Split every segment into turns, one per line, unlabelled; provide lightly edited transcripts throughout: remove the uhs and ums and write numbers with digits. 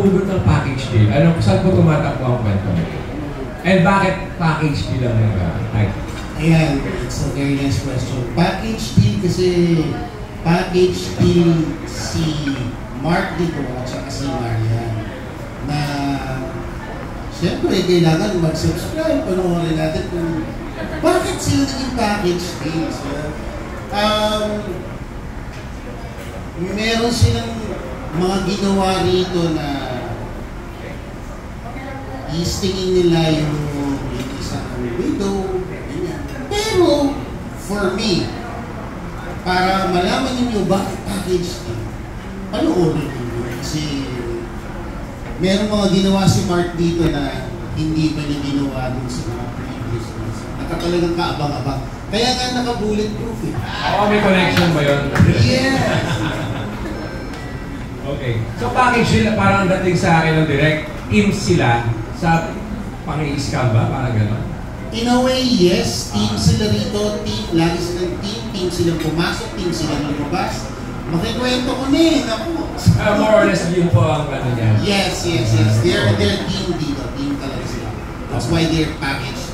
hugot ng package deal? Ano, saan po tumatakbo ang kwento? And bakit package deal ang nag-type?
Ayan, it's a very nice question. Package deal kasi, package deal si Mark dito at saka si Marian na siyempre kailangan mag-subscribe, panoorin natin kung bakit sila naging package deal. So, meron silang mga ginawa rito na istingin nila yung isang widow. Pero, for me, para malaman ninyo bakit package deal, panoorin ninyo. Kasi merong mga ginawa si Mark dito na hindi pa niya ginawa dun sa mga previous ones. Nakatalagang kaabang-abang. Kaya nga naka-bulletproof eh.
Oo, may connection ba yun?
Yes!
Okay. So package deal, parang dating sa akin ng direct, team sila sa pang-i-scam ba? Parang gano'n?
In a way, yes. Team sila rito. Team, lagi silang team. Team silang pumasok. Team silang lumabas. Makikwento ko na eh. Naku.
More or less yun po ang ano niya.
Yes. They're team dito. Team talaga sila. That's why they're packaged.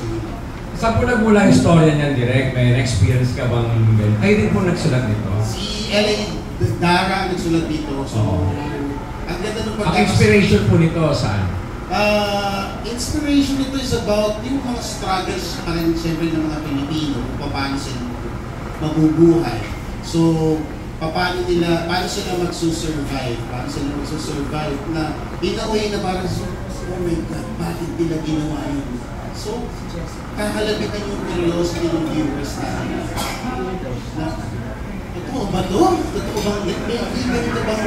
Saan po nagmula yung storya niyan direct? May experience ka bang ganyan? Kayo din po nagsulat dito?
Si L.A. Dara nagsulat dito. So, ang ganda ng
ang inspiration po nito saan?
Inspiration nito is about yung mga struggles pa rin siyempre ng mga Pilipino kung paano sila mabubuhay. So, paano sila magsusurvive? Paano sila magsusurvive na in a way na parang, oh my God, bakit nila ginawa yun? So, kakalabitan yung curiosity ng viewers na totoo ba ito? Totoo bang ganito bang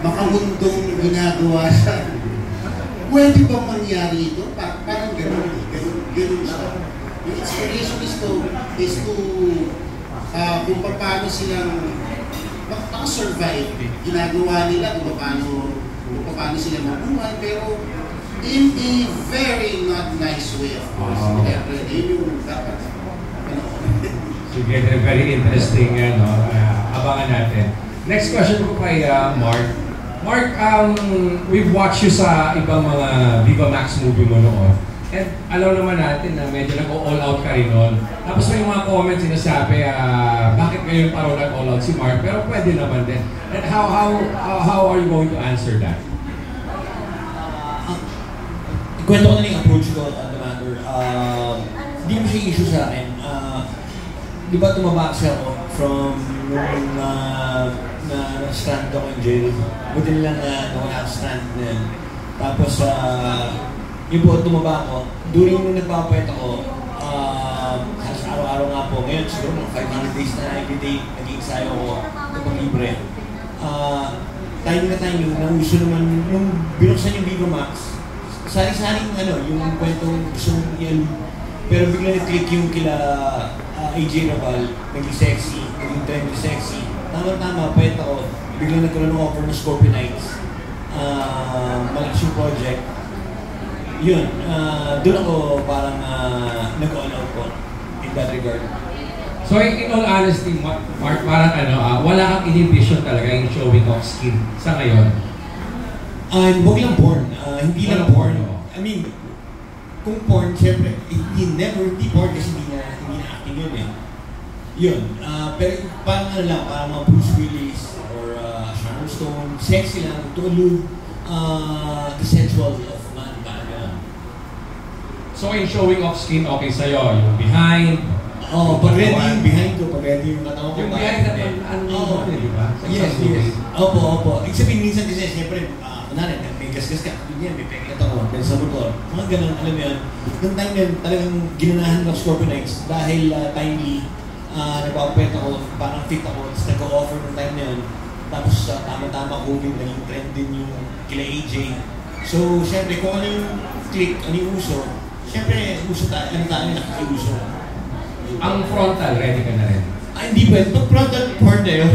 makawundong ginagawa siya? Pwede bang mangyari ito? Parang gano'n siya. Yung inspiration is to kung paano silang makasurvive. Ginagawa nila kung paano sila mabuhay, pero in a very not nice way, of course. Yun yung dapat.
Sige, very interesting. Abangan natin. Next question ko kay Mark. Mark, we've watched you sa ibang mga Viva Max movie mo noon. And alam naman natin na medyo nag-all out ka rin noon. Tapos may mga comments sinasabi, bakit ngayon parang nag-all out si Mark? Pero pwede naman din. And how are you going to answer that?
Kwento ko na yung approach ko on the matter. Hindi mo siya issue sa akin. Di ba tumaba kasi ako from nung na-strand ako in jail. Buti lang na naka-strand na yun. Tapos, yun po, tumaba ako. During nung nagpapayat ako, halos araw-araw nga po. Ngayon, siguro mga 500 days na everyday, nag-iinsayo ako kapag libre. Timing na uso naman, nung binuksan yung Viva Max, sari-saring yung kwentong gusto mong i-alud. Pero bigla na-click yung kila AJ Raval, naging sexy, naging trendy sexy. Tama-tama, pwede ako, biglang nagkaroon ng offer ng Scorpio Nights. Malakas yung project. Yun, doon ako parang nag-all out ko in that regard.
So in all honesty, Mark, parang wala kang inhibition talaga yung showing off skin sa ngayon?
Huwag lang porn. Hindi lang porn. I mean, kung porn, syempre, hindi porn kasi hindi na acting yun eh. Yun. Pero parang parang mga Bruce Willis or Sharon Stone, sexy lang, to allude the sensual of man, parang gano'n.
So in showing off skin, okay sa'yo? Yung behind?
Pag ready yung behind ko, pag ready yung katawan ko.
Yung behind na di ba?
Yes. Opo. Ibig sabihin, minsan kasi, syempre, may gas-gas ka, may peklat ako, pero sa motor, mga ganun, alam mo yun. Noong time yun, talagang ginanahan ng Scorpio Nights dahil timely, nagpapapet ako, parang fit ako, tapos nag-o-offer ng time na yun. Tapos tama-tama COVID, naging trend din yung kila AJ. So, syempre, kung ano yung click, ano yung uso, syempre, uso tayo, nakikiuso.
Ang frontal, ready ka na rin?
Hindi ba? Pag frontal porn na yun.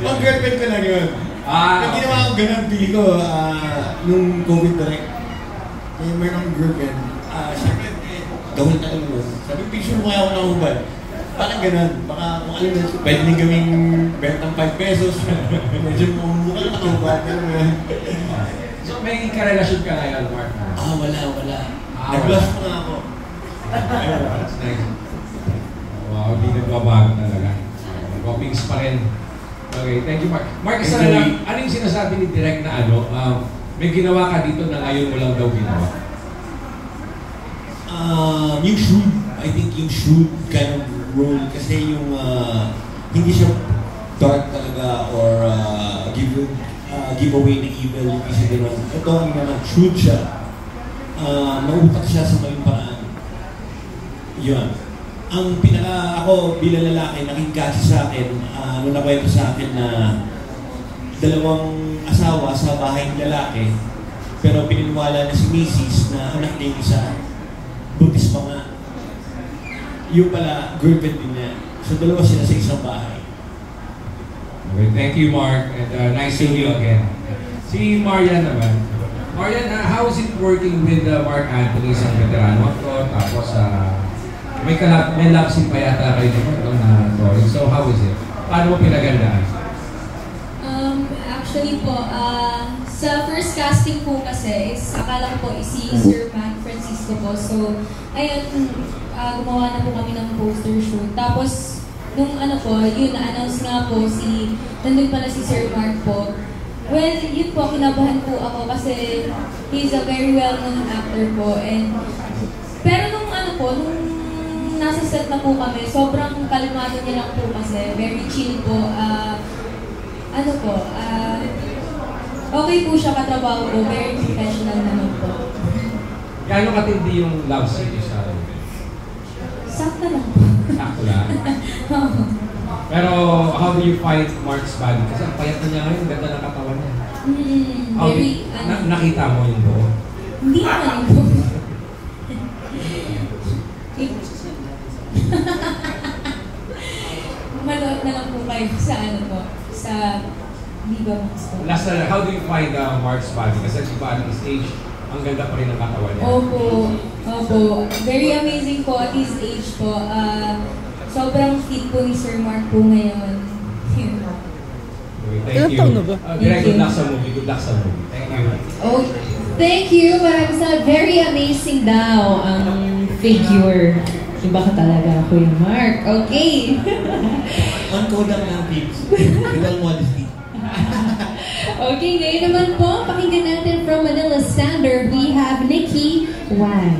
Pag girlfriend ko lang yun. Pag ginawa ko ganun, pili ko, nung COVID direct, meron akong girlfriend, syempre, gawin na lang yun. Sabi, picture mo kaya ako ng hubad. Parang ganun. Baka kung alam na, pwede nang gawing bentang 5 pesos. Medyo mukha lang ako hubad.
may karelasyon ka ngayon, Mark?
Wala.
wala.
Nag-blush mo na ako.
That's nice. Wow, hindi nagbabago talaga. Copings pa rin. Okay, thank you, Mark. Mark, isa na lang, ano yung sinasabi ni Direk na may ginawa ka dito na ngayon mo lang daw ginawa?
Yung shoot, I think yung shoot kind of role kasi yung hindi siya dark talaga or giveaway ng evil yung isa gano'n. Ito ang shoot siya. Nautak siya sa maling paraan. Yun. Ang ako bilang lalaki, naging kasi sa akin, nung nakwento sa akin na dalawang asawa sa bahay ng lalaki, pero pininiwala na si Mrs. na anak niya yung isa, buntis pa nga. Yung pala, girlfriend din niya. So dalawa sila sa isang bahay.
Okay, thank you, Mark. And nice seeing you again. Si Marian naman. Marian, how is it working with Mark Anthony sa veterano ko? Tapos, may love scene pa yata kayo naman na Tori. So, how is it? Paano mo pinagandaan?
Actually po, sa first casting po kasi, akala ko po si Sir Mac Francisco po. So, ayun, gumawa na po kami ng poster shoot. Tapos, nung yun, na-announce nga po nandun pala si Sir Mark po. Well, yun po, kinabahan po ako kasi he's a very well-known actor po. Pero nung nung nasa set na po kami, sobrang kalmado niya lang po kasi, very chill po. Okay po siya katrabaho po, very professional naman po.
Gaano katindi yung love scene sa
Sakto lang po.
Sakto lang? Pero how do you fight Mark's body? Kasi ang payat na niya ngayon, ganda ng katawan niya. Nakita mo yung buo?
Hindi naman po. Maloot na lang po kayo sa Viva Max po.
Last na lang, how do you find Mark's body? Kasi di ba at his age, ang ganda pa rin ng katawan niya.
Opo. Very amazing po at his age po. Sobrang fit po ni Sir Mark po ngayon.
Okay, thank you. Good luck sa movie. Thank you.
Oh, thank you. Maraming salamat. Very amazing daw ang figure. Iba ka talaga, Kuya Mark. Okay.
On Kodak ng tips. Without modesty.
Okay, ngayon naman po, pakinggan natin from Manila Standard, we have Nikki Wang.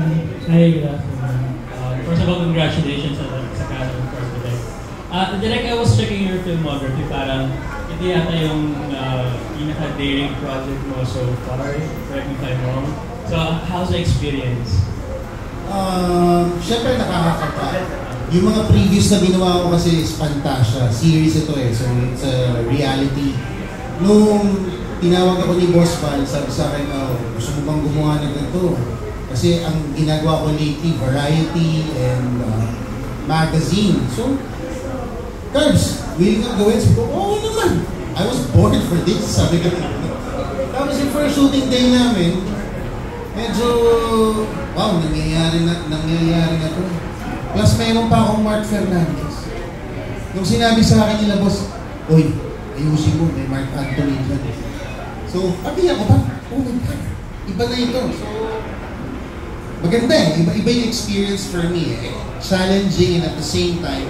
Hi, good afternoon. First of all, congratulations sa Academy for today. Direk, I was checking your filmography, parang ito yata yung pinaka-daring project mo so far, correct me if I'm wrong. So, how's the experience?
Siyempre nakakakata. Yung mga previous na ginawa ko kasi is Fantasia. Series ito so it's a reality. Nung tinawag ako ni Boss Val, sabi sa akin, gusto mo bang gumawa ng ganito? Kasi ang ginagawa ko lately, variety and magazine. So, Curbs, willing kang gawin? Sabi ko, oo naman. I was born for this, sabi ko. Tapos yung first shooting day namin, medyo, wow, nangyayari na to. Plus mayroon pa akong Mark Fernandez. Nung sinabi sa akin nila, boss, oy, ayusin mo, may Mark Anthony dyan. So, pati ako ba? Oh my God, iba na ito. So, maganda iba yung experience for me Challenging and at the same time,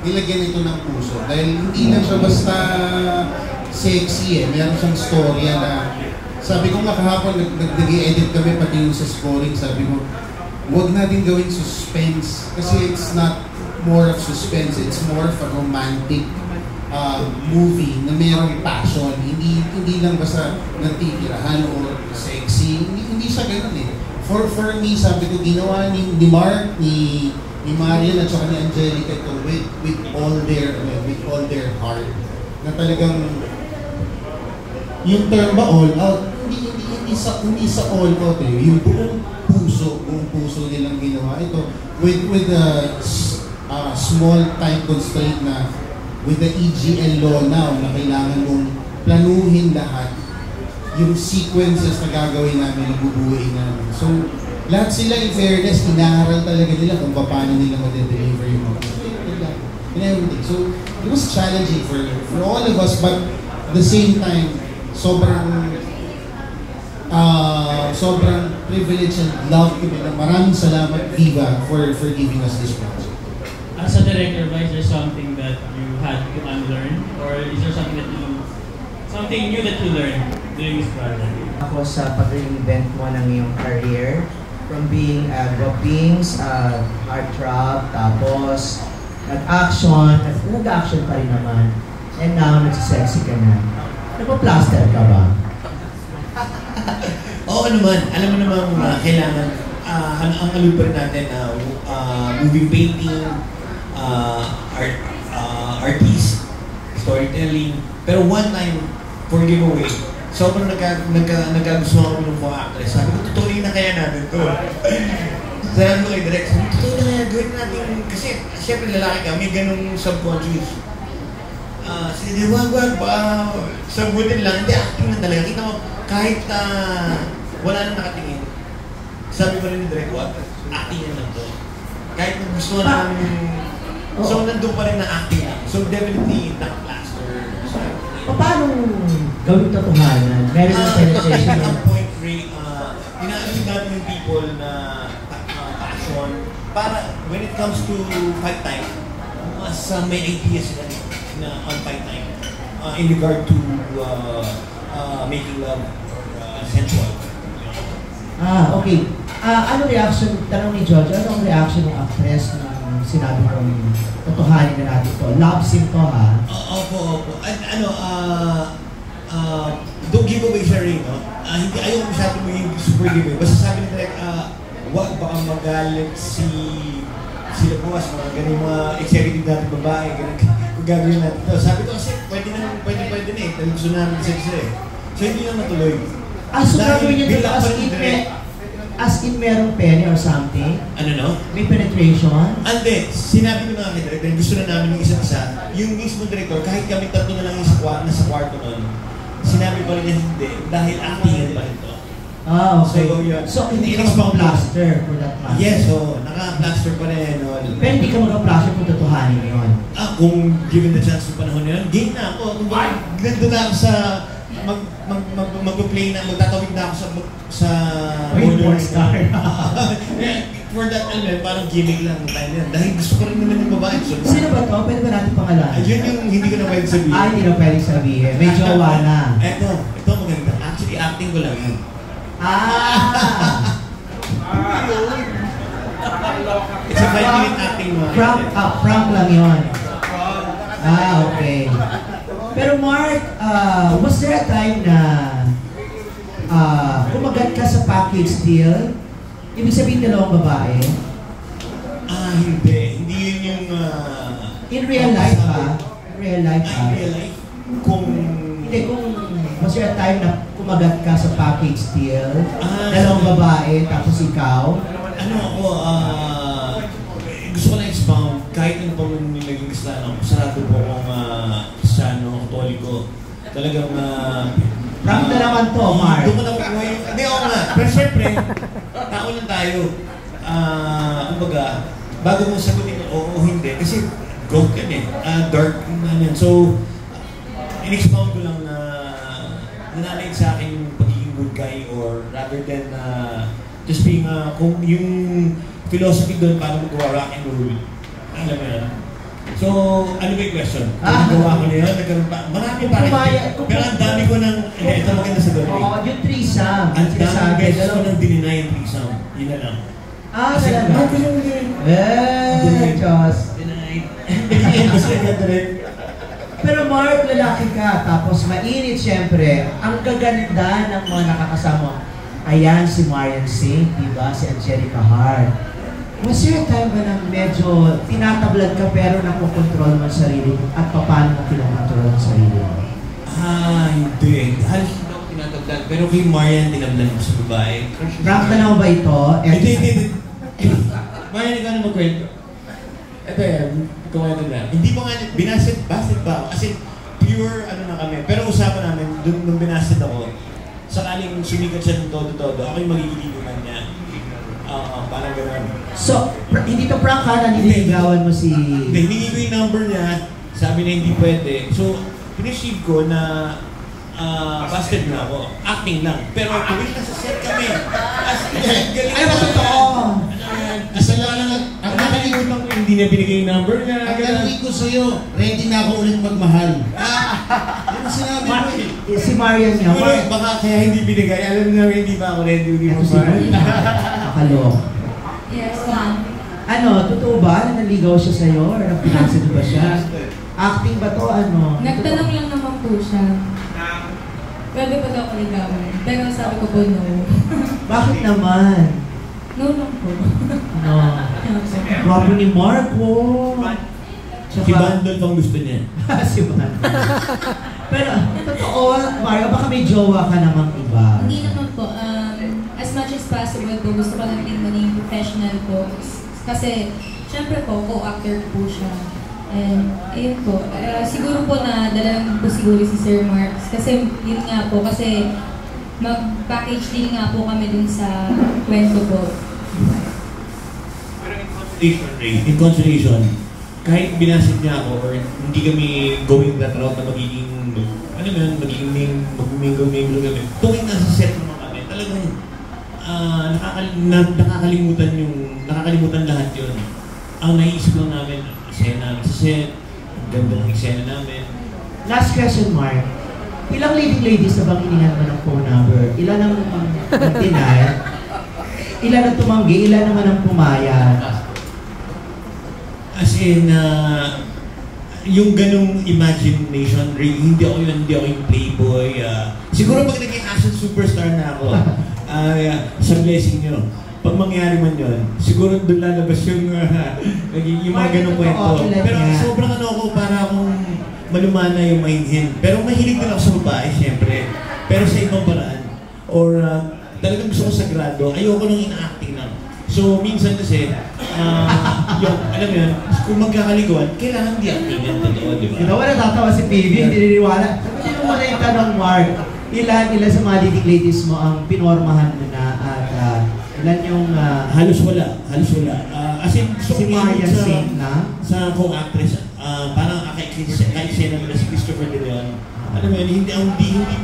nilagyan ito ng puso. Dahil hindi lang siya basta sexy Meron siyang storya na, sabi ko nga kahapon, nag-edit kami pati yung sa scoring, sabi mo, huwag natin gawing suspense kasi it's not more of suspense, it's more of a romantic movie na mayroong passion. Hindi lang basta nagtitirahan or sexy. Hindi siya ganun For me, sabi ko, ginawa ni Mark, ni Marian at saka ni Angelica ito with all their heart. Na talagang yung term ba all out, hindi sa all out yung buong puso nilang ginawa ito with a small time constraint na with the EGL law now na kailangan mong planuhin lahat yung sequences na gagawin namin, na bubuuin namin. So, lahat sila in fairness, inaaral talaga nila kung paano nila ma-deliver yung mga and everything. So, it was challenging for all of us, but at the same time, sobrang sobrang privilege and love ko nila. Maraming salamat, Viva, for giving us this project.
As a director, is there something that you had to unlearn? Or is there something new that you learned during this project?
Ako sa pag-reinvent mo ng iyong career, from being guwapings, heartthrob, tapos nag-action pa rin naman, and now nagsisexy ka na. Nagpa-plaster ka ba?
Oo naman, alam mo naman kailangan, ang alun pa rin natin, moving painting, artist, storytelling, pero one time, for giveaway, sobrang nagkagustuhan kami ng mga actress. Sabi ko, tutuloy na kaya natin to. Sabi ko kay Direk, tutuloy na kaya gawin natin. Kasi, syempre lalaki ka, may ganung subconscious. Sige, wag, sabutin lang. Hindi, acting na talaga. Kita mo, kahit wala nang nakatingin, sabi ko rin ni Direk, wag, acting na lang to. Kahit gusto na namin so, nandun pa rin na acting lang. So, definitely, naka-plaster.
Paano gawin totohanan? Meron ng penetration
At point, Ray, inaamin natin yung people na passion para when it comes to fight time, mas may ideas sila na on fight time in regard to making love or sensual.
Okay. Ano reaction, tanong ni Jojo, anong reaction ng actress na sinabi kong totohanin na natin to? Love scene to, ha?
Opo. Don't give away siya rin, no? Hindi, ayaw masyado mo yung super giveaway. Basta sabi ni Direk, wag baka magalit sila bukas, mga ganun mga executive natin babae, ganun kung gagawin natin ito. Sabi ko kasi, pwede na eh. Dahil gusto namin sex eh. So hindi na matuloy.
So gagawin niyo ito as in merong pene or something?
Ano no?
May penetration?
Ande, sinabi ko na kami, Direk, dahil gusto na namin yung isa't isa. Yung mismo director, kahit kami tatlo na lang yung nasa kwarto nun, sinabi pa rin niya hindi, dahil acting pa rin to.
Okay.
So,
hindi ka mag-plaster for that matter?
Yes, naka-plaster pa rin.
Pero hindi ka mag-plaster kung totohanin yun?
Kung given the chance ng panahon yun, game na ako. Kung nandun na ako sa mag-play na, magtatawid na ako sa
Porn star.
For that, parang gimmick lang ng time yan. Dahil gusto ko rin naman yung babae.
Sino ba to? Pwede ba natin pangalanan?
Yun yung hindi ko na pwede sabihin.
Hindi na pwede sabihin. May jowa na.
Ito maganda. Actually, acting ko lang yan. It's a 5-minute acting mo.
Prank lang yun. Okay. Pero Mark, was there a time na kumagat ka sa package deal? Ibig sabihin dalawang babae?
Hindi. Hindi yun yung...
in real life ba? In real life ba?
In real life? Kung
was there a time na kumagat ka sa package deal? Dalawang babae, tapos ikaw?
Gusto ko na expound. Kahit ano pa man nilaging kasalanan, sarado po akong Kristiyano, Katoliko. Talagang
prank na naman to, Mark.
Doon ko na po ngayon. Hindi, ako nga. Pero syempre, tao lang tayo. Kumbaga, bago mo sagutin o hindi, kasi goat yan eh. Dark na yan. So, in-expound ko lang na nananayin sa akin yung pagiging good guy or rather than just being, kung yung philosophy doon paano magawa rock and roll. Alam mo yan? So, ano ba yung question? Nagawa ko na yun, nagkaroon pa. Marami pa rin. Pero ang dami ko ng, ito maganda sa doon.
Yung threesome.
Ang dami beses ko ng dininay yung threesome. Yun na lang.
Talaga? Diyos.
Denied. Gusto niya direct.
Pero Mark, lalaki ka, tapos mainit siyempre. Ang gaganda ng mga nakakasama. Ayan si Marian Singh, diba? Si Angelica Hart. Was there a time ba na medyo tinatablad ka pero nakokontrol mo ang sarili mo at paano mo kinokontrol ang sarili mo?
Hindi. Halos hindi ako tinatablad. Pero kay Marian, tinablad ko sa babae.
Prank na naman ba ito?
Hindi. Marian, ikaw na magkwento. Ito yan, kumento na. Hindi mo nga, binasid ba ako? As in, pure na kami. Pero usapan namin, nung binasid ako, sakaling sumikat siya ng todo-todo, ako yung magigiligan niya. Parang gano'n.
So, hindi to prank ha, naniligawan mo si...
Hindi ko yung number niya, sabi na hindi pwede. So, pinreceive ko na busted na ako. Acting lang. Pero kung nasa set kami, as galing
Ay, totoo!
Isa lang lang, ang
nakalimutan ko hindi niya binigay yung number niya.
ang narinig ko sa'yo, ready na ako ulit magmahal. Yun ang sinabi mo eh.
Si Marian nga.
Siguro, baka kaya hindi binigay. Alam na hindi pa ako ready ulit
Ito si
magmahal.
Nakakaloka.
Yes, ma'am.
Ano, totoo ba na naligaw siya sa'yo? Or napinasid ba siya? Acting ba to? Ano?
Nagtanong lang naman po siya. Pwede ba daw ako ligawan? Pero sabi ko po no.
Bakit naman?
No lang po.
No. Grabe ni Marco.
Si Bandol pang gusto niya.
Si Bandol. Pero, totoo, Mario, baka may jowa ka namang iba.
Hindi naman po. As much as possible po, gusto ko lang din maging professional po. Kasi, syempre po, co-actor po siya. And, ayun po. Siguro po na dalang po siguro si Sir Marks. Kasi, yun nga po. Kasi, mag-package deal nga po kami dun sa kwento po.
In consolation, kahit binasid niya ako or hindi kami going that route na magiging, ano yun, magiging mag-mingle kami. Tuwing nasa set naman kami, talagang nakakalimutan lahat yun. Ang naisip lang namin, eksena sa set, ganda ng eksena namin.
Last question, Mark. Ilang leading ladies na bang inihan mo ng phone number? Ilan ang deny? Ilan ang tumanggi? Ilan naman ang pumayag?
As in, yung ganong imagination, hindi ako yung playboy. Siguro pag naging action superstar na ako, sa blessing nyo, pag mangyari man yun, siguro doon lalabas yung mga ganong kwento. Pero sobrang ano ako, para akong malumana yung mainhin. Pero mahilig din ako sa babae, siyempre. Pero sa ibang paraan, or talagang gusto ko sagrado, ayoko nang ina-acting lang. So, minsan kasi, yung, alam mo yun, kung magkakaliguan, kailangan di acting yan, totoo, di ba?
Ito ba natatawa si PB, hindi niniwala. Sino mo na yung tanong, Mark? Ilan sa mga leading ladies mo ang pinormahan mo na at ilan yung...
halos wala. As in,
si Marian Saint na?
Sa co-actress, parang ka-eksena nila si Christopher De Leon. Alam mo yun, hindi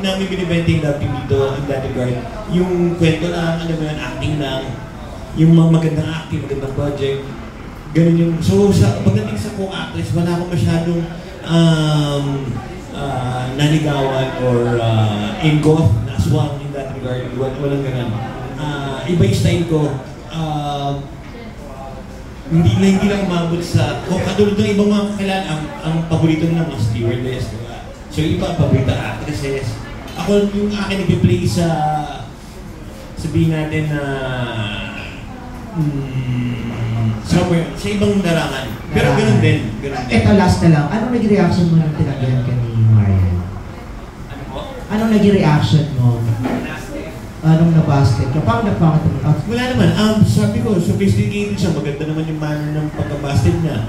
namin binibenta yung love team dito in that regard. Yung kwento lang, alam mo yun, acting lang. Yung mga magandang acting, magandang project. Ganun yung... So, pagdating sa co-actress, wala akong masyadong naligawan or ingoth na aswang in that regard. Walang ganun. Iba yung style ko. Hindi lang umabot sa... Katulad ng ibang mga kakilala, ang paborito ng mga stewardess, diba? So, iba, paborito actresses. Ako, yung akin nag-play sa... Sabihin natin na... somewhere, sa ibang larangan. Pero ganun din.
Ito, last na lang. Anong naging reaction mo nung tinanggihan ka ni Marian?
Ano po?
Anong naging reaction mo? Anong nabasket ka? Paano nagpakatumot?
Wala naman. Sabi ko, sophisticated siya. Maganda naman yung manner ng pagkabasted niya.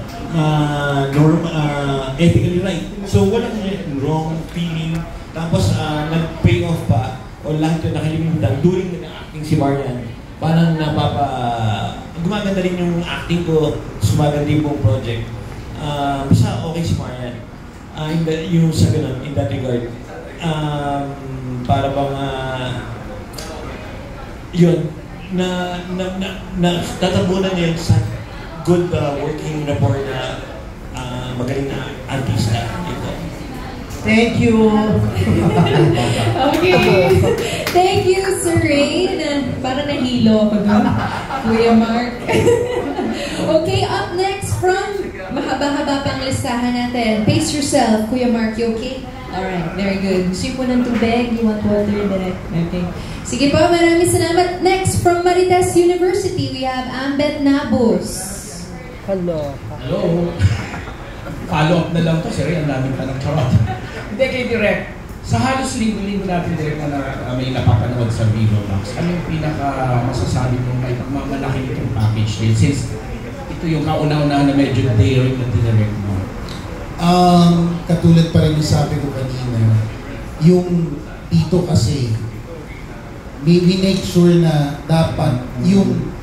Ethically right. So, walang wrong feeling. Tapos, nag-pay off pa. O lahat yung nakalimutan. During nag-acting si Marian, parang gumaganda rin yung acting ko. Sumaganda yung buong project. Basta okay si Marian. Yung sa ganun, in that regard. Para bang... yun, tatabunan niya sa good working rapport na magaling na artista. Ito.
Thank you!
Okay. Thank you, Sir Rain. Para nahilo ako doon. Kuya Mark. Okay, up next from mahaba-haba pang listahan natin. Pace yourself, Kuya Mark. You okay? Alright, very good. Sip mo ng tubig. You want water direct? Okay. Sige po, maraming salamat. Next, from Marites University, we have Ambet Nabos.
Hello.
Follow-up na lang to, sir. Ang daming tanong charot. Hindi kay Direk. Sa halos linggo-linggo natin, Direk, na may napapanood sa Vivo Max, anong pinaka-masasabi mo may malaki itong package din? Since ito yung kauna-una na medyo daring na dinirect mo.
Katulad pa rin yung sabi ko kanina, yung dito kasi, we make sure na dapat yung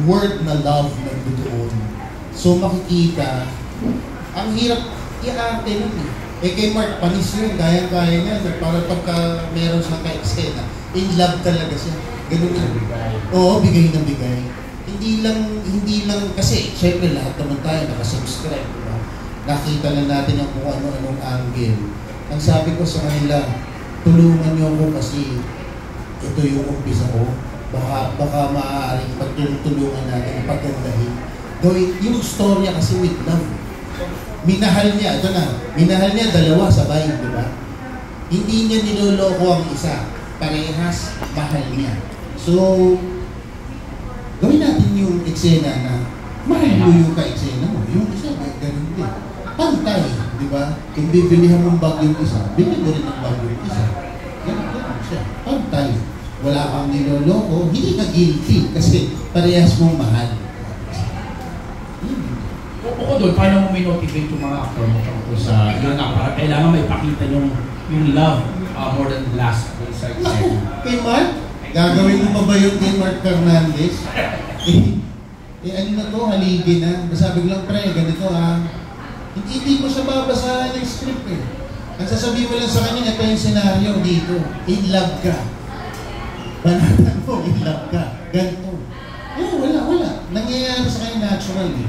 word na love nandoon. So makikita, ang hirap i-arte nun eh. Eh kay Mark, panis yun, kaya-kaya niya. Para pagka meron siyang ka-eksena, in love talaga siya. Ganun yun. Oo, bigay ng bigay. Hindi lang, kasi syempre lahat naman tayo nakasubscribe, diba? Nakita na natin ang kung ano-anong angle. Ang sabi ko sa kanila, tulungan niyo ako kasi ito yung umpisa ko. Baka maaaring pagtulungan natin, paggandahin. Gawin, yung storya kasi with love. Minahal niya, ito na, minahal niya dalawa sabay, di ba? Hindi niya niloloko ang isa. Parehas, mahal niya. So, gawin natin yung eksena na mahal mo yung ka-eksena mo. Yung isa, ganun din. Pantay, di ba? Kung bibilihan mong bag yung isa, bilhin mo rin ang bag yung isa. Ganun siya. Pantay. Wala kang niloloko, hindi ka guilty kasi parehas mong mahal.
Bukod doon, paano mo may-motivate yung mga actor mo tungkol sa yun nga, para kailangan may pakita yung love more than last sa eksena?
Kay Mark? Gagawin mo pa ba yung kay Mark Fernandez? Ano na to, haligi na. Sabi ko lang, pre, ganito ha. Hindi mo siya babasahan ng script eh. Ang sasabihin mo lang sa kanya, ito yung senaryo dito. In love ka. Banatan mo, in love ka. Ganito. Wala. Nangyayari sa kanya natural eh.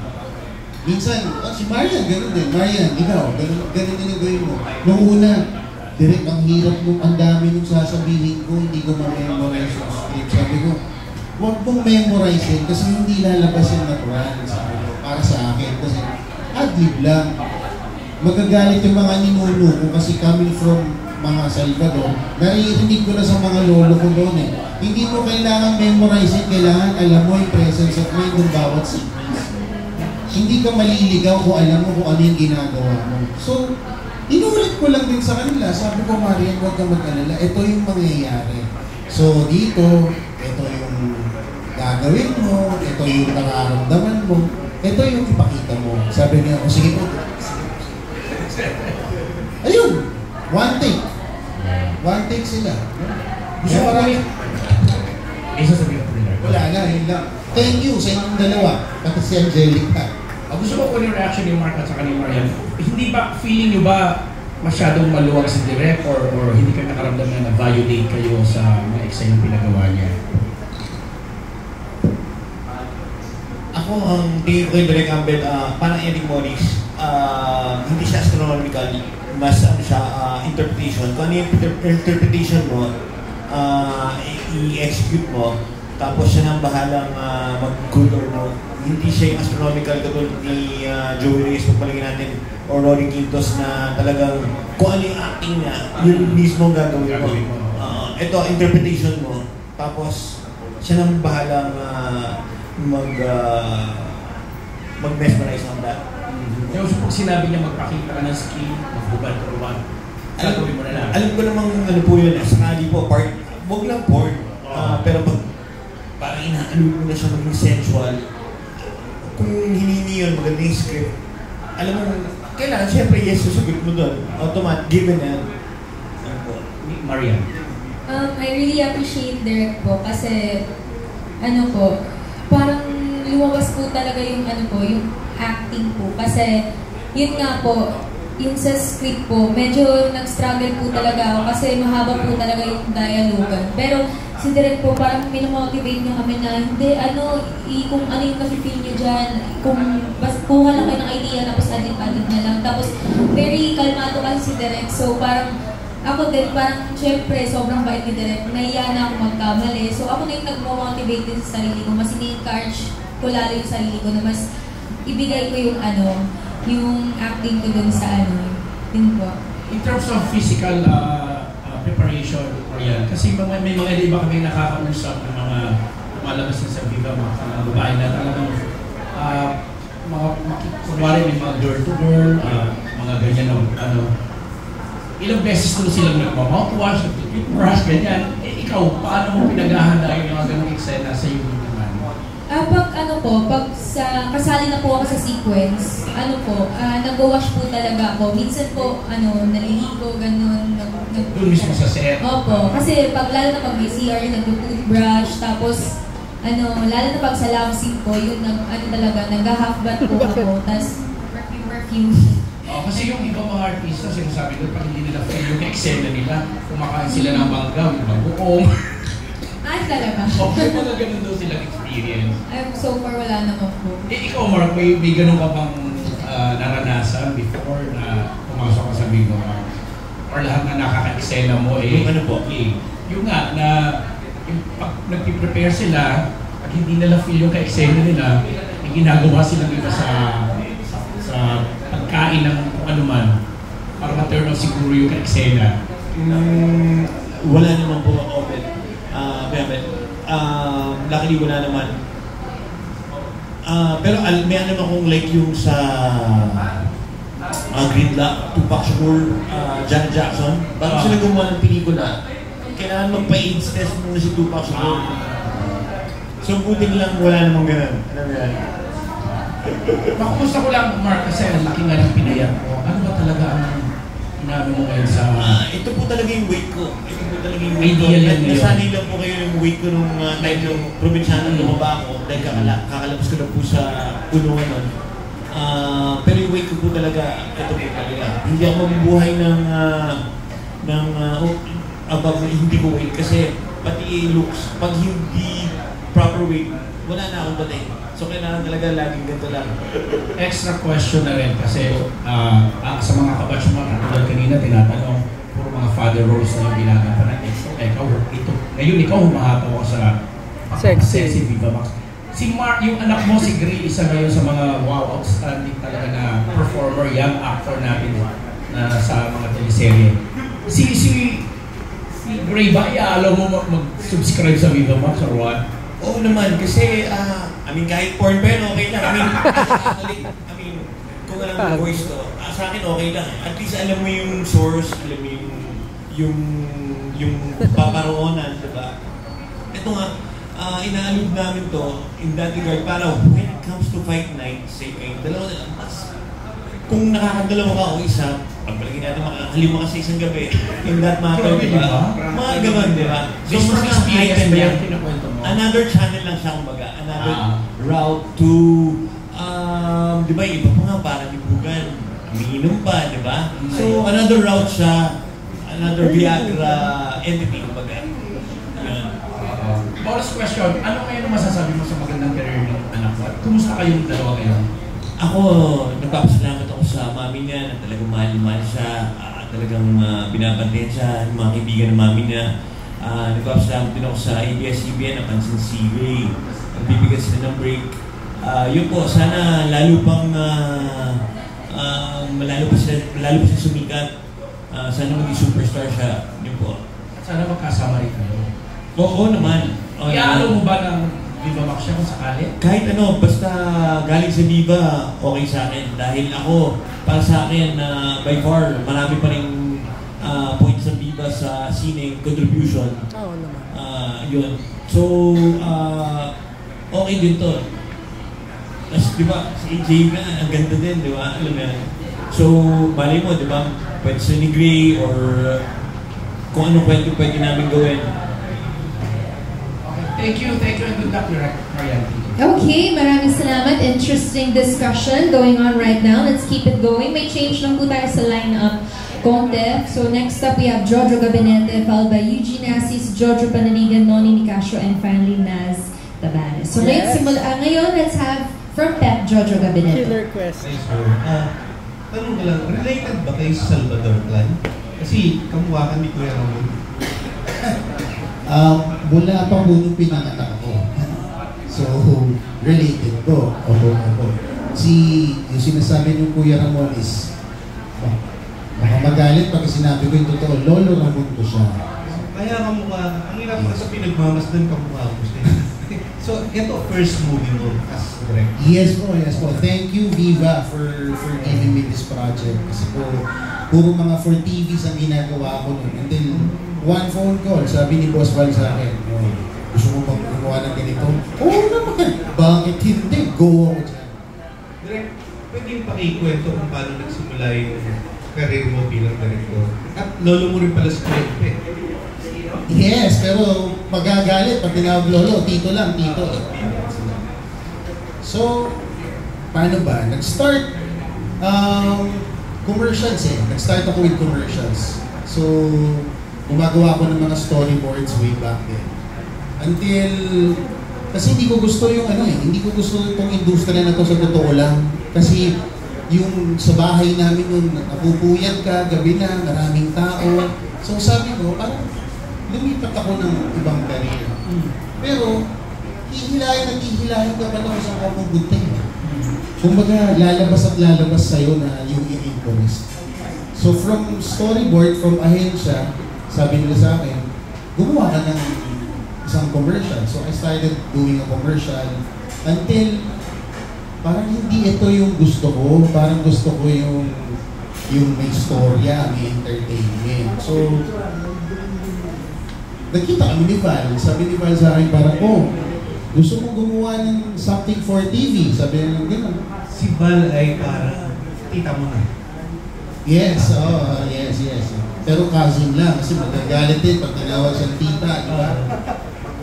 Minsan, si Marian, ganun din. Marian, ikaw, ganun din yung gawin mo. Noong una, direct ang hirap mo, ang dami nung sasabihin ko, hindi ko ma-memorize yung script. Sabi ko, huwag mong memorize yun kasi hindi lalabas yung natural. Sabi ko, para sa akin. Kasi ad-lib lang. Magagalit yung mga ninuno ko kasi coming from mga Salvador, naririnig ko na sa mga lolo ko doon eh. Hindi mo kailangan memorize it, kailangan alam mo yung presence of mind ng bawat sequence. Hindi ka maliligaw kung alam mo kung ano yung ginagawa mo. So, inulit ko lang din sa kanila. Sabi ko, Marian, huwag ka mag-alala. Ito yung mangyayari. So, dito, ito yung gagawin mo, ito yung nararamdaman mo, ito yung ipakita mo. Sabi niya, o sige po. Ayun! One take sila. Gusto ko kami.
Isa sabihin ko nila.
Wala na, yun lang. Thank you sa inyong dalawa. Pati si Angelica.
Gusto ko yung reaction ni Mark at saka ni Marian. Hindi ba, feeling nyo ba masyadong maluwag si Direk or hindi kayo nakaramdam na na-violate kayo sa mga eksena yung pinagawa niya?
Ako, ang tingin ko kay Direk Ambed, parang Eric Morris, hindi siya astronomical, mas siya interpretation. Kung ano yung interpretation mo, i-execute mo, tapos siya nang bahalang mag-good or no. Hindi siya yung astronomical katulad ni Joey Reyes, pagpalagay natin, or Rory Quintos na talagang kung ano yung acting niya, yun mismo ang gagawin mo. Ito, interpretation mo, tapos siya nang bahalang mag-mesmerize on that.
Kaya pag sinabi niya magpakita ka ng skill, maghubad or what, gagawin mo na lang.
Alam ko namang ano po yun, sakali po, huwag lang porn. Pero pag parang inaalog mo na siya maging sensual, kung hinini yun, maganda yung script, alam mo, kailangan, syempre, yes, susugot mo doon. Automatic, given na yan. Ano po?
Marian.
I really appreciate Direk po kasi, parang lumabas po talaga yung yung acting po. Kasi, yun nga po, yung sa script po, medyo nag-struggle po talaga ako kasi mahaba po talaga yung dialogan. Pero, si Direk po, parang minomotivate niyo kami na hindi, kung ano yung nafe-feel niyo dyan, kuha lang kayo ng idea, tapos adit-adit na lang. Tapos, very kalmado kasi si Direk. So, parang, ako din, parang, syempre, sobrang bait ni Direk. Nahiya na ako magkamali. So, ako na yung nag-motivate din sa sarili ko. Mas ini-encourage ko lalo yung sarili ko na mas ibigay ko yung yung acting ko dun sa din po.
In terms of physical preparation, Marian, kasi may mga iba kami nakakausap ng mga lumalabas na sa Viva, mga babae na talagang kunwari may mga girl-to-girl, mga ganyan ilang beses na silang nagmamouthwash, nagtitoothbrush, ganyan. Ikaw, paano mo pinag-ahanda yung mga ganong eksena sa iyo naman?
Pag kasali na po ako sa sequence, nag-wash po talaga ako. Minsan po, naliligo, ganun.
Doon mismo sa set?
Opo. Kasi lalo na pag may CR, nag-toothbrush, tapos, lalo na pag sa love scene po, yun, talaga, nag-half bath po ako, tapos perfume.
Oh, kasi yung ibang mga artista, sinasabi ko, pag hindi nila feel yung eksena nila, kumakain sila ng bangga, yung bagoong.
Ay, talaga.
Okay, mga ganun daw silang experience.
Ay, so far wala naman po.
Ikaw, Mark, may ganun ka bang naranasan before na pumasok ka sa Viva Max? Or lahat na nakaka-eksena mo
Yung ano po?
Yung nga, na yung pag nag-prepare sila, at hindi nila feel yung ka-eksena nila, may ginagawa sila dito sa pagkain ng kung ano man, para ma-turn off siguro yung ka-eksena.
Wala naman po open. Luckily wala naman. Pero may ano naman kung like yung sa Gridlock, Tupac Shakur, Janet Jackson, bago sila gumawa ng pelikula, kailangan magpa-AIDS test muna si Tupac Shakur. So buting lang wala namang ganun. Ano yan?
Makumusta ko lang, Mark, kasi ang laki nga ng pinayang ko. Ano ba talaga ang inabi mo ngayon sa...
ito po talaga yung weight ko. Ito po talaga yung weight ko.
Ideal yan ngayon.
Nasanay lang po kayo yung weight ko nung time yung probinsyanan lumaba ako dahil kakalabas ko na po sa punungan nun. Pero yung weight ko po talaga, ito po talaga. Hindi ako mabubuhay ng above hindi ko weight kasi pati looks, pag hindi proper weight, wala na akong batay. So kailangan talaga laging ganito lang.
Extra question na rin kasi sa mga kabatch mo, katulad kanina tinatanong, puro mga father roles na yung ginagampanan. Ngayon ikaw humahataw ka sa sexy Viva Max. Si Mark, yung anak mo, si Gray, isa ngayon sa mga wow, outstanding talaga na performer, young actor natin na sa mga teleserye. Si Gray ba, iaalaw mo mag-subscribe sa Viva Max or what?
Oo naman, kasi kahit porn pa yun, okay lang. Kung alam mo voice to, sa akin okay lang. At least alam mo yung source, alam mo yung paparoonan, diba? Ito nga, inaalog namin to in that regard para when it comes to fight night, say kayo, dalawa na lang. Kung nakakadalawa ka o isa, pagpalagin natin makakalima ka sa isang gabi, in that matter, diba? Mga ganon, diba? So, mga item yan. Another channel lang siya, kumbaga. Another route to, di ba, iba pa nga, parang ibugan. Umiinom pa, di ba? So, another route siya, another Viagra entity, kumbaga.
Bonus question, ano ngayon ang masasabi mo sa magandang career ng anak mo? Kumusta kayong dalawa ngayon?
Ako, nagpapasalamat ako sa mami niya na talagang mahal siya, talagang binabantayan siya, yung mga kaibigan ng mami niya. Nagpapasalamat din ako sa ABS-CBN, napansin si Gray, nagbibigay sila ng break. Yun po, sana lalo pa siya sumikat. Sana maging superstar siya. Yun po.
At sana magkasama rin kayo.
Oo naman.
Iaalaw mo ba ng Viva Max siya kung sakali?
Kahit ano, basta galing sa Viva, okay sa akin. Dahil ako, para sa akin, by far, marami pa rin points sa Viva sa sine contribution.
Oo naman.
Yun. So, okay din to. Tapos, di ba, si AJ nga, ang ganda din, di ba? Alam mo yan. So, malay mo, di ba? Pwede sa ni Gray or kung anong kwento pwede namin gawin.
Thank you, and good luck, Marian.
Okay, maraming salamat. Interesting discussion going on right now. Let's keep it going. May change lang po tayo sa lineup. Conte. So next up, we have Jojo Gabinete, followed by Eugene Assis, Jojo Pananigan, Noni Nicasio, and finally Naz Tabanes. So ngayon, let's have from Pep, Jojo Gabinete.
Killer question.
Tanong ko lang, related ba kayo sa Salvador Clan? Kasi kamukha kami Kuya Ramon.
Mula pa po nung pinanganak ako. So, related ko. Ako. Yung sinasabi ng Kuya Ramon is, baka magalit pag sinabi ko yung totoo, Lolo Ramon ko siya.
Kaya kamukha, ang hirap kasi pinagmamasdan kamukha ko siya. So, ito, first movie mo as director.
Yes po. Thank you, Viva, for giving me this project. Kasi puro mga for TVs ang ginagawa ko nun. And then, one phone call, sabi ni Boss Val sa akin, gusto mo gumawa ng ganito? Oo naman! Bakit hindi? Go ako dyan.
Direk, pwede yung pakikwento kung paano nagsimula yung career mo bilang director. At lolo mo rin pala si Kuya.
Yes, pero magagalit pag tinawag lolo, tito lang, tito. So, paano ba? Nag-start, commercials eh. Nag-start ako with commercials. So, gumagawa ko ng mga storyboards way back then. Until, kasi hindi ko gusto yung hindi ko gusto itong industriya na to sa totoo lang. Kasi yung sa bahay namin nun, napupuyat ka, gabi na, maraming tao. So sabi ko, parang lumipat ako ng ibang career. Pero, hihilahin ka pa lang sa kapupunta. Kumbaga, lalabas at lalabas sa'yo na yung i-interest. So from storyboard, from ahensya, sabi nila sa akin, gumawa ka ng isang commercial. So I started doing a commercial until parang hindi ito yung gusto ko. Parang gusto ko yung may storya, may entertainment. So, nagkita kami ni Val. Sabi ni Val sa akin parang, gusto mong gumawa ng something for TV. Sabi niya lang gano'n.
Si Val ay parang tita mo na.
Yes, yes. Pero cousin lang kasi magagalit din pag tinawag siyang tita, di ba?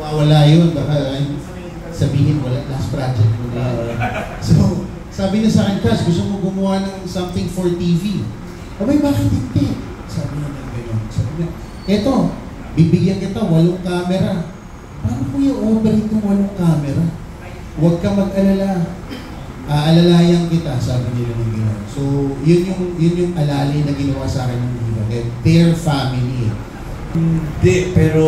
Wala yun, baka sabihin wala, last project mo na. So, sabi niya sa akin, Cas, gusto mo gumawa ng something for TV. Abay, bakit hindi? Sabi niya ng gano'n. Sabi niya, eto, bibigyan kita 8 camera. Paano ko yung operate ng 8 camera? Huwag ka mag-alala. Aalalayan kita, sabi nila ng gano'n. So, yun yung alalay na ginawa sa akin ng Viva. Their family.
Hindi, pero...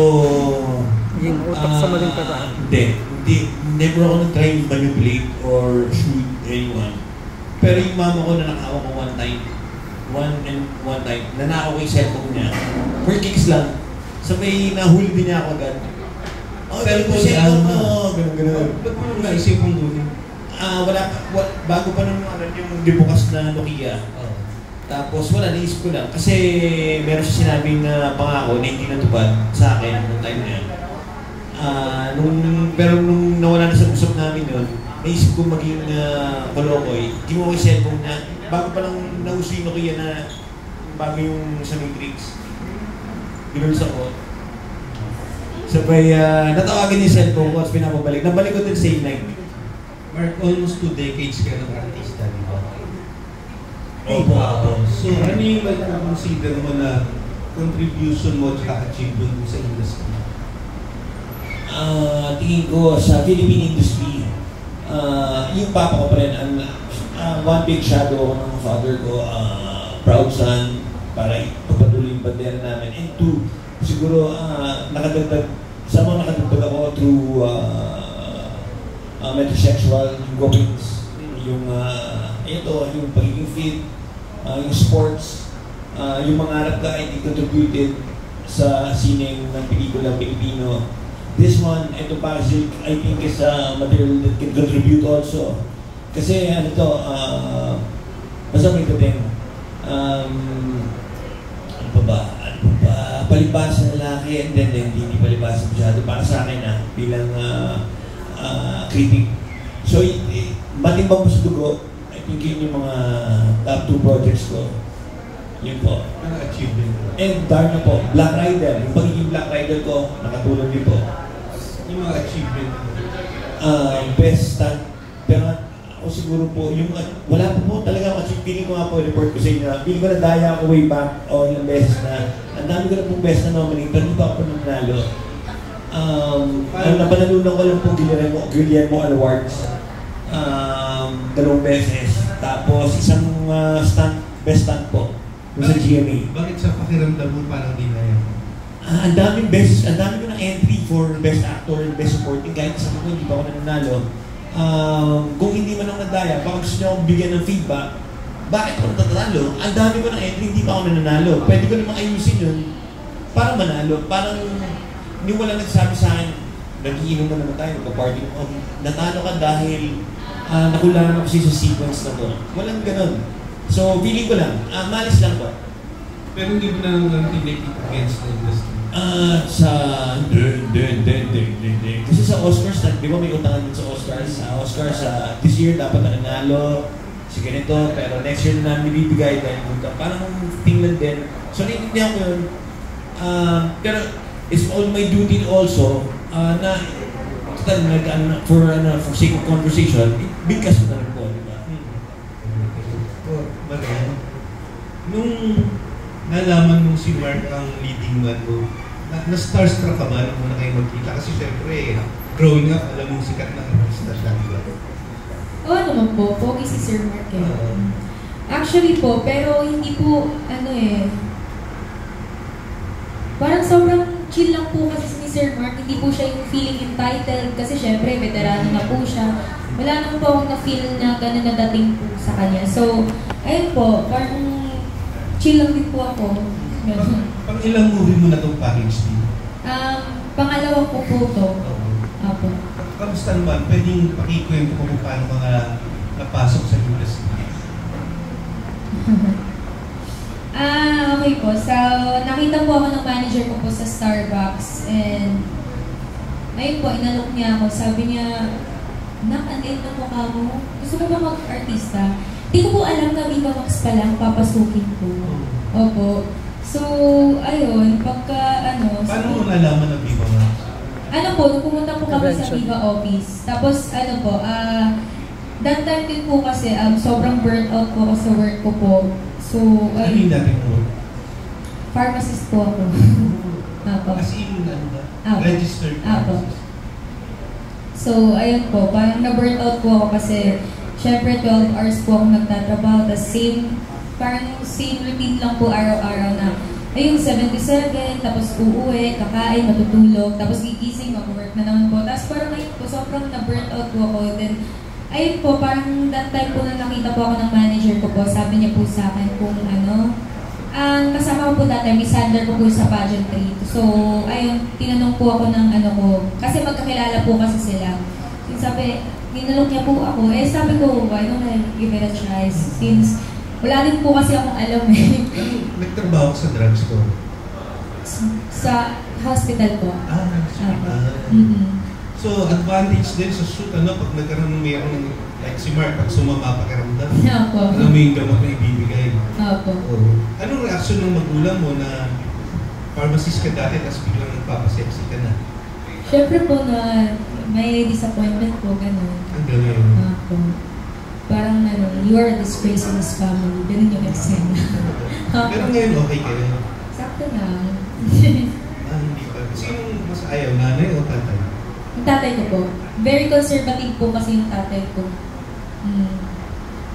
Yung utak sa maling paraan.
Hindi. Never ako nag-try manipulate or shoot anyone. Pero yung mama ko na nakawa ko one time, nanakaw ko yung cellphone niya. For kicks lang. Sabay nahuli din niya ako agad. Pero kung cellphone mo, ganun.
Ba't mo naisip mong gawin?
Bago pa nung yung dibukas na Nokia. Tapos naisip ko lang. Kasi meron siya sinabing pangako na hindi natupad sa akin noong time na yan. Pero nung nawala na sa usap namin yun, naisip ko maging kolokoy. Ginawa ko yung cellphone na, bago pa lang nauso yung Nokia na bago yung sa Matrix. Ginulis ako. Sabay, natawagan yung cellphone ko at pinapabalik. Nabalik ko din same night.
Mark, almost 2 decades ka ng artista, di ba?
Opo.
So, ano yung consider mo na contribution mo at achievement mo sa industry?
Tingin ko sa Philippine industry, yung papa ko pa rin, one big shadow ng father ko, proud son, para ipagpatuloy yung bandera namin. And two, siguro nakadagdag ako through metrosexual, yung goings, yung pagiging fit, yung sports, yung mangarap ka ay contributed sa sining ng pelikula Pilipino. This one, ito pa, I think is material that can contribute also. Kasi basta may dating, palibasa na lalaki, and then hindi palibasa masyado para sa akin bilang critic. So, matimbang mo sa dugo, I think yun yung mga top 2 projects ko. Yun po.
Ano achievement mo?
And darn na po, Black Rider. Yung pagiging Black Rider ko, nakatulong din po.
Yung mga achievement mo?
Best stunt. Pero ako siguro po, wala po talaga achievement. Feeling ko nga po, report ko sa inyo. Feeling ko na daya ako way back o ilang beses na. Ang dami ko na pong best na nominate, pero hindi pa ako nanalo. Napanalunan ko lang po Guillermo Awards. 2 beses. Tapos isang best stunt po. Sa GMA.
Bakit sa pakiramdam mo parang dinaya mo?
Ang daming ko ng entry for best actor and best supporting. Kahit sa mga hindi pa ako nanalo. Kung hindi man ako nadaya, baka gusto niyo akong bigyan ng feedback. Bakit ako natatalo? Ang dami ko ng entry, hindi pa ako nanalo. Pwede ko namang ayusin yun para manalo. Parang hindi wala nagsabi sa akin, nag-iinom na naman tayo, magpa-party mo. Natalo ka dahil nakulangan ako sa sequence na to. Walang ganun. So, feeling ko lang, malis lang po.
Pero hindi mo na naman tinake against the industry?
Hindi. Kasi sa Oscars, di ba may utangan din sa Oscars? Sa Oscars, this year dapat na nanalo, si ganito, pero next year na namin ibibigay dahil punta. Parang tingnan din. So, naiintindihan ko yun. Pero, it's all my duty also na for sake of conversation, bigkas ko na rin po, di ba?
nalaman mo si Mark ang leading man mo, na-starstruck ka ba nung muna kayo magkita? Kasi syempre, growing up, alam mong sikat na artista siya, di ba?
Oo naman po, pogi si Sir Mark eh. Actually po, pero hindi po, parang sobrang chill lang po kasi ni Sir Mark, hindi po siya yung feeling entitled kasi syempre, veterano na po siya. Wala naman po akong na-feel na gano'n na dating po sa kanya. So, ayun po, parang chill lang din po ako.
Pang ilang movie mo na itong package din?
Pangalawa po po ito. Apo.
Kamusta naman? Pwedeng pakikwento ko kung paano ka nga napasok sa industry?
Okay po. So, nakita po ako ng manager ko po sa Starbucks and ayun po, inalok niya ako. Sabi niya, "Nak, anit na mukha mo. Gusto mo ba mag-artista?" Di ko po alam na Viva Max pa lang, papasukin ko. Opo. So, ayun, pagka
Paano mo nalaman na Viva Max?
Po, nung pumunta po kami sa Viva office. Tapos, that time din po kasi, sobrang burnt out po ako sa work ko po. So,
ano yung dating mo?
Pharmacist po ako. Apo.
As in,
Apo.
Registered pharmacist?
So, ayun po, parang na-burnt out po ako kasi syempre 12 hours po ako nagtatrabaho. Tapos parang same routine lang po araw-araw na ayun, 7-7, tapos uuwi, kakain, matutulog, tapos gigising, mag-work na naman po. Tapos parang ayun po, sobrang na-burnt out po ako. Then, ayun po, parang that time po na nakita po ako ng manager ko po, sabi niya po sa akin kung ang kasama ko po dati, Miss Sander ko po sa pageantry. So, ayun, tinanong po ako ng ko, kasi magkakilala po kasi sila. So, sabi, tinanong niya po ako, sabi ko, why don't I give it a try? Since, wala din po kasi akong alam eh.
Nagtrabaho sa drugstore?
Sa hospital po.
So, advantage din sa shoot, pag nagkaroon ng mayroong, like si Mark, pag sumama pakiramdam, alam mo yung gamot na ibibigay. Anong reaksyon ng magulang mo na pharmacist ka dati, tapos biglang nagpapasexy ka na?
Syempre po na may disappointment po, gano'n.
Ang gano'n.
Parang you are a disgrace in this family. Ganun yung eksena.
Pero ngayon okay kayo?
Sakto lang.
Hindi pa. Sino mas ayaw, nanay o tatay?
Yung tatay ko po. Very conservative po kasi yung tatay ko.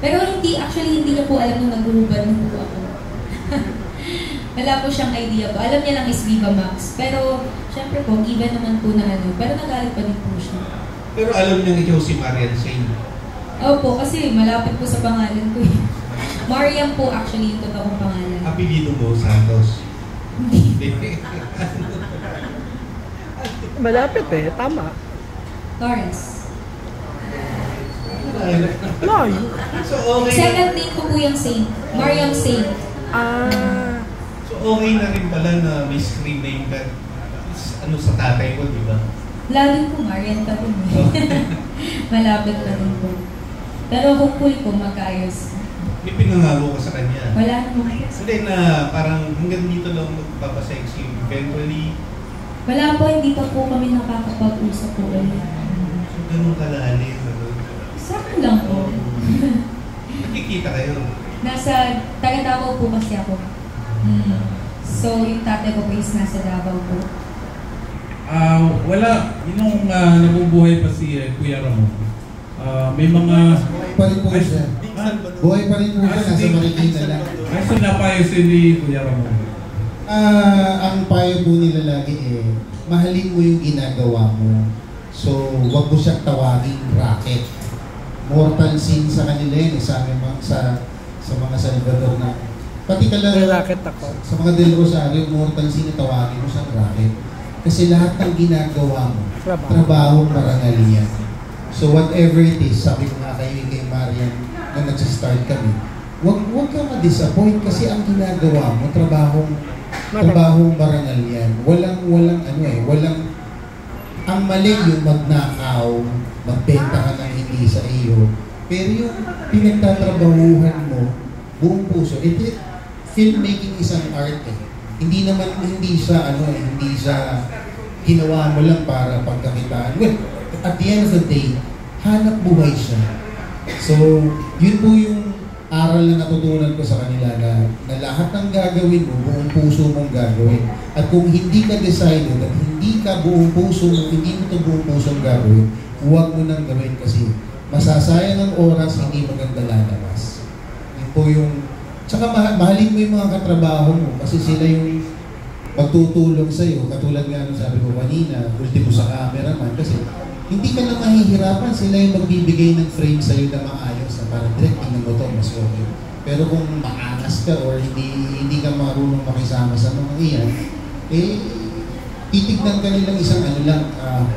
Pero hindi niya po alam nung nag-urubad na po ako. Wala po siyang idea po. Alam niya lang is Viva Max. Pero, syempre po, given naman po na pero nagalit pa din po siya.
Pero alam niya ikaw si Marian Sain?
Opo, kasi malapit po sa pangalan ko eh. Mariam po actually yung totoong pangalan.
Apelido mo, Santos?
Hindi.
Malapit tama.
Torres.
Layo.
So okay.
Second name ko po yung Saint. Mariam Saint.
So okay na rin pala na may screen name ka sa tatay ko, di ba?
Lalo po, Marian pa rin malapit pa rin po. Pero hopefully po magkaayos.
May pinangako ka sa kanya?
Wala naman.
Hindi na parang hanggang dito lang magpapasexy. Eventually,
wala po, hindi pa po kami nakakapag-usap po ulit.
So ganun kalalim.
Sakto lang po.
Nakikita kayo?
Nasa taga-Davao po kasi ako. So yung tatay ko po is nasa Davao po.
Wala. Yung nabubuhay pa si Kuya Ramon. May mga...
Buhay pa rin po siya. Buhay pa rin po siya. Nasa Marikina lang.
Kasi napayo si Kuya Ramon.
Ang payo po nila lagi mahalin mo yung ginagawa mo. So, wag mo siyang tawaging racket. Mortal sin sa kanila yun, sa mga Salvador na pati ka lang sa mga Del Rosario, mortal sin na tawagin mo siyang racket. Kasi lahat ng ginagawa mo, trabaho parangal yan. So whatever it is, sabi ko nga kayo kay Marian na nagsistart kami, wag ka ma-disappoint kasi ang ginagawa mo, trabahong marangal yan. Walang ang mali yung magnakaw, magbenta ka ng hindi sa iyo. Pero yung pinagtatrabahuhan mo, buong puso, filmmaking is an art Hindi siya ginawa mo lang para pagkakitaan. Well, at the end of the day, hanap buhay siya. So, yun po yung aral na natutunan ko sa kanila na lahat ng gagawin mo, buong puso mong gagawin. At kung hindi ka decided at hindi ka buong puso mo, hindi mo ito buong puso gagawin, huwag mo nang gawin kasi masasayang ang oras, hindi maganda lalabas. Yun po yung, tsaka mahalin mo yung mga katrabaho mo kasi sila yung magtutulong sa'yo. Katulad nga nung sabi ko kanina, ultimo sa cameraman kasi hindi ka na mahihirapan, sila yung magbibigay ng frame sa'yo na maayos na parang direct, tingnan mo to, mas okay. Pero kung maangas ka or hindi ka marunong makisama sa mga iyan, titignan ka nilang isang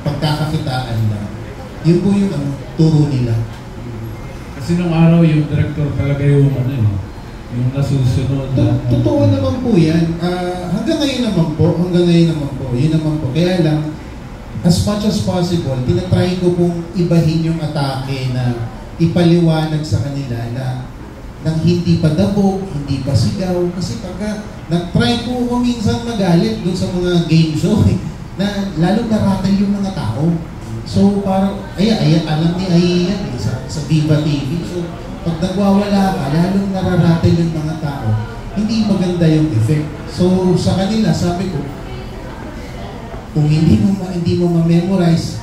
pagkakakitaan lang. Yun po yung turo nila.
Kasi nung araw yung director talaga yung yung nasusunod na...
Totoo naman po yan. Hanggang ngayon naman po. Yun naman po. Kaya lang, as much as possible, tinatry ko pong ibahin yung atake na ipaliwanag sa kanila na nang hindi pa dabog, hindi pa sigaw. Kasi pagka nag-try ko minsan magalit doon sa mga game show, na lalo naratal yung mga tao. So parang, alam ni Ayan sa Viva TV. So pag nagwawala ka, lalong nararatal yung mga tao. Hindi maganda yung effect. So sa kanila, sabi ko, kung hindi mo ma-memorize,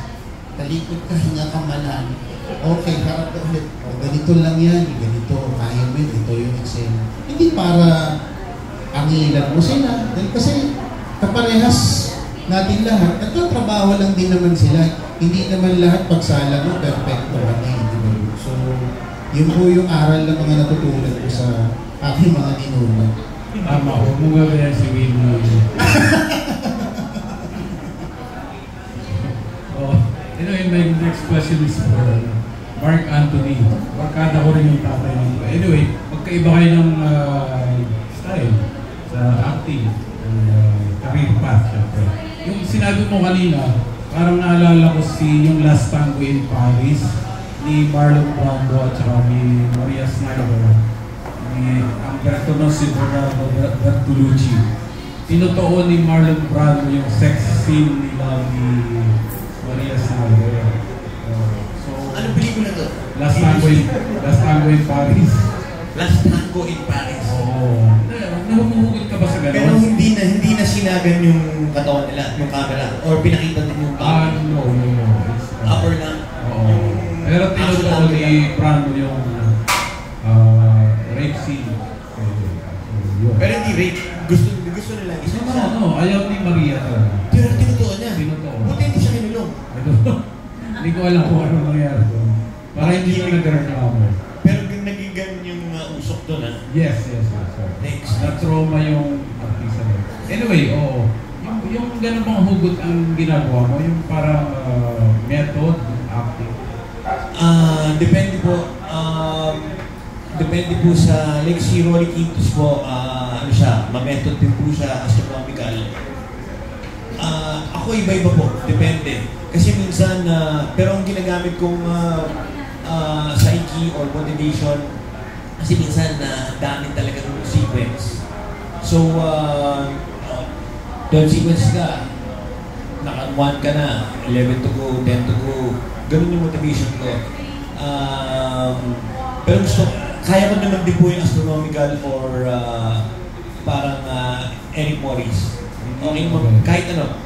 talikod ka, hinga ka malalim. Okay, harap ka ulit. Ganito lang yan, ganito, kaya mo yun, ito yung eksena. Hindi para angilan mo sila. Kasi kaparehas natin lahat, nagtatrabaho lang din naman sila. Hindi naman lahat pagsala mo, perfecto. So, yun po yung aral ng mga natutunan ko sa aking mga ninuno.
Tama, huwag mo gagawin si Win. Anyway, my next question is for Mark Anthony. Barkada ko rin yung tatay nito. Anyway, magkaiba kayo ng style sa acting and career path, syempre. Yung sinabi mo kanina, parang naalala ko yung Last Tango in Paris ni Marlon Brando at saka ni Maria Snyder. Ang director ng si Bernardo Bertolucci. Tinutuon ni Marlon Brando yung sex scene nila ni Maria Snyder.
Anong pelikula to?
Last Tango in Paris.
Last Tango in Paris.
Oo. Nahumuhugit ka ba sa gano'n?
Pero hindi na sinagan yung katawan nila, yung camera, or pinakita din yung camera.
No.
Upper na.
Oo. Pero tinutuon ni Brando yung rape scene.
Pero hindi rape. Gusto nila isa.
No. Ayaw ni Maria talaga.
Pero tinutuon niya. Buti hindi siya kinulong.
Hindi ko alam kung ano nangyari doon. Para hindi na nagreklamo.
Pero naging ganun yung usok doon, ha?
Yes.
Thanks.
Na-trauma yung artista doon. Anyway, oo. Yung ganun bang hugot ang ginagawa mo? Yung parang method, acting?
Depende po. Depende po sa, like si Rory Quintos po, ma-method din po siya, astronomical. Ako iba-iba po, depende. Kasi minsan, pero ang ginagamit kong psyche or motivation, kasi minsan dami talaga ng sequence. So, 12 sequence ka, naka-1 ka na, 11 to go, 10 to go, ganun yung motivation ko. Pero kaya ko naman din po yung astronomical or parang Eric Morris. Okay, kahit ano.